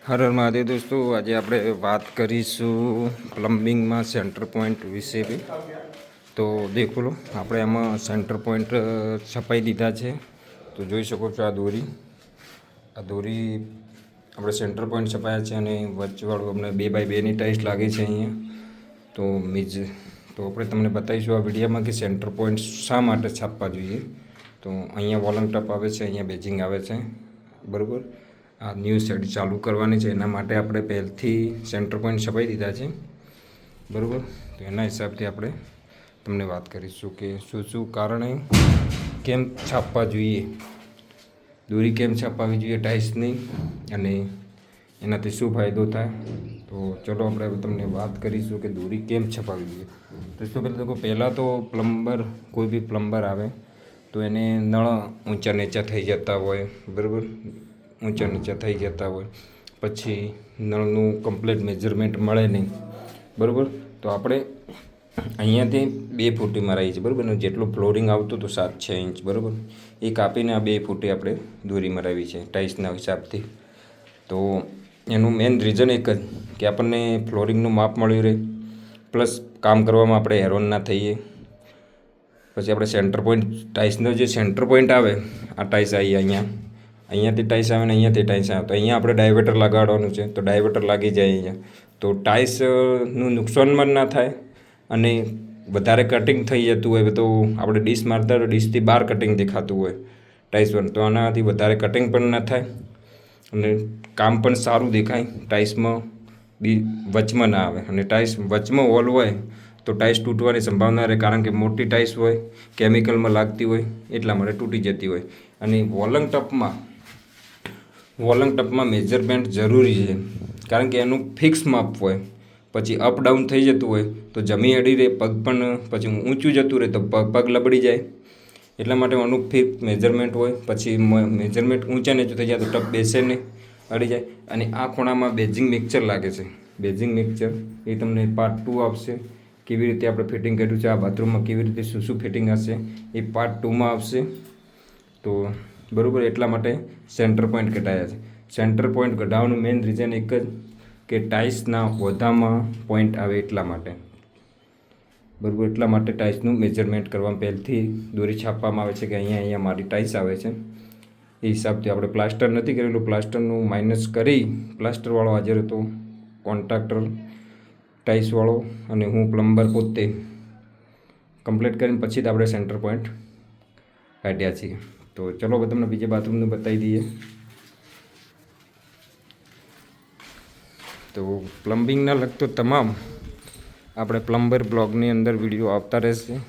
હર હર મહાદેવ દોસ્તો, આજે આપણે વાત કરીશું પ્લમ્બિંગમાં સેન્ટર પોઈન્ટ વિશે બી. તો દેખો લો, આપણે આમાં સેન્ટર પોઈન્ટ છપાઈ દીધા છે. તો જોઈ શકો છો આ દોરી આપણે સેન્ટર પોઈન્ટ છપાયા છે અને વચ્ચેવાળું આપણે 2x2ની ટાઇલ્સ લાગી છે અહીંયા. તો આપણે તમને બતાવીશું આ વિડીયોમાં કે સેન્ટર પોઈન્ટ શા માટે છાપવા જોઈએ. તો અહીંયા વોલંગ ટપ આવે છે, અહીંયા બેજિંગ આવે છે, બરાબર. આ ન્યૂ સેટ ચાલુ કરવાની છે, એના માટે આપણે પહેલથી સેન્ટર પોઈન્ટ છપાઈ દીધા છે, બરાબર. તો એના હિસાબથી આપણે તમને વાત કરીશું કે શું કારણે કેમ છાપવા જોઈએ, દોરી કેમ છાપાવી જોઈએ ટાઇલ્સની, અને એનાથી શું ફાયદો થાય. તો ચલો આપણે તમને વાત કરીશું કે દોરી કેમ છપાવી જોઈએ. તો શું પહેલાં તો કોઈ બી પ્લમ્બર આવે તો એને નળ ઊંચા નીચા થઈ જતા હોય, બરાબર. ઊંચા નીચા થઈ જતા હોય પછી નળનું કમ્પ્લીટ મેજરમેન્ટ મળે નહીં, બરાબર. તો આપણે અહીંયાથી 2 ફૂટી મરાવી છે, બરાબર. જેટલું ફ્લોરિંગ આવતું હતું 7-6 ઇંચ, બરાબર, એ કાપીને આ 2 ફૂટે આપણે દોરી મરાવી છે ટાઇલ્સના હિસાબથી. તો એનું મેઇન રીઝન એક જ કે આપણને ફ્લોરિંગનું માપ મળ્યું રહે, પ્લસ કામ કરવામાં આપણે હેરાન ના થઈએ. પછી આપણે સેન્ટર પોઈન્ટ ટાઇલ્સનો જે સેન્ટર પોઈન્ટ આવે, આ ટાઇલ્સ આવી અહીંયાથી ટાઇલ્સ આવે ને અહીંયાથી ટાઇલ્સ આવે, તો અહીંયા આપણે ડાયવેટર લગાડવાનું છે, તો ડાયવેટર લાગી જાય અહીંયા. તો ટાઇલ્સનું નુકસાનમાં ના થાય, અને વધારે કટિંગ થઈ જતું હોય તો આપણે ડીશ મારતા હોય, ડીશથી બહાર કટિંગ દેખાતું હોય ટાઇલ્સ પર, તો આનાથી વધારે કટિંગ પણ ના થાય અને કામ પણ સારું દેખાય. ટાઇલ્સમાં બી વચમાં ના આવે, અને ટાઇલ્સ વચમાં હોલ હોય તો ટાઇલ્સ તૂટવાની સંભાવના રહે, કારણ કે મોટી ટાઇલ્સ હોય, કેમિકલમાં લાગતી હોય, એટલા માટે તૂટી જતી હોય. અને વોલંગ ટપમાં મેજરમેન્ટ જરૂરી છે, કારણ કે એનું ફિક્સ માપ હોય. પછી અપ ડાઉન થઈ જતું હોય તો જમી અડી રહે, પગ પણ પછી ઊંચું જતું રહે તો પગ લબડી જાય. એટલા માટે આનું ફિક્સ મેજરમેન્ટ હોય. પછી મેજરમેન્ટ ઊંચા નીચું થઈ જાય તો ટપ બેસે નહીં, અડી જાય. અને આ ખૂણામાં બેજિંગ મિક્સર લાગે છે, બેજિંગ મિક્સર એ તમને પાર્ટ 2 આપશે. કેવી રીતે આપણે ફિટિંગ કર્યું છે, આ બાથરૂમમાં કેવી રીતે શું ફિટિંગ હશે, એ પાર્ટ 2માં આવશે. તો બરાબર, એટલા માટે સેન્ટર પોઈન્ટ ઘટાડ્યા છે. સેન્ટર પોઈન્ટ ઘટાડવાનું મેઇન રીઝન એક જ કે ટાઇલ્સના ઓધામાં પોઈન્ટ આવે એટલા માટે, બરાબર. એટલા માટે ટાઇલ્સનું મેજરમેન્ટ કરવામાં પહેલથી દોરી છાપવામાં આવે છે કે અહીંયા મારી ટાઇલ્સ આવે છે. એ હિસાબથી આપણે પ્લાસ્ટર નથી કરેલું, પ્લાસ્ટરનું માઇનસ કરી પ્લાસ્ટરવાળો હાજર હતો, કોન્ટ્રાક્ટર ટાઇલ્સવાળો, અને હું પ્લમ્બર પોતે કમ્પ્લીટ કરીને પછી જ આપણે સેન્ટર પોઈન્ટ કાઢ્યા છીએ. તો ચલો તમને બીજા બાથરૂમનું બતાવી દઈએ. તો પ્લમ્બિંગના લગતો તમામ આપણે પ્લમ્બર બ્લોગની અંદર વિડીયો આવતા રહેશે.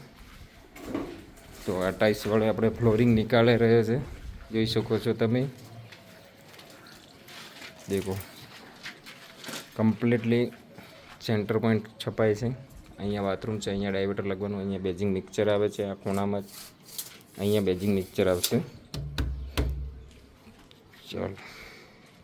તો આ ટાઇલ્સવાળો આપણે ફ્લોરિંગ નીકાળી રહ્યો છે, જોઈ શકો છો તમે. દેખો, કમ્પ્લીટલી સેન્ટર પોઈન્ટ છપાય છે. અહીંયા બાથરૂમ છે, અહીંયા ડાયવેટર લગવાનું, અહીંયા બેજિંગ મિક્સચર આવે છે, આ ખૂણામાં જ અહીંયા બેજિંગ મિક્સચર આવશે. ચાલો.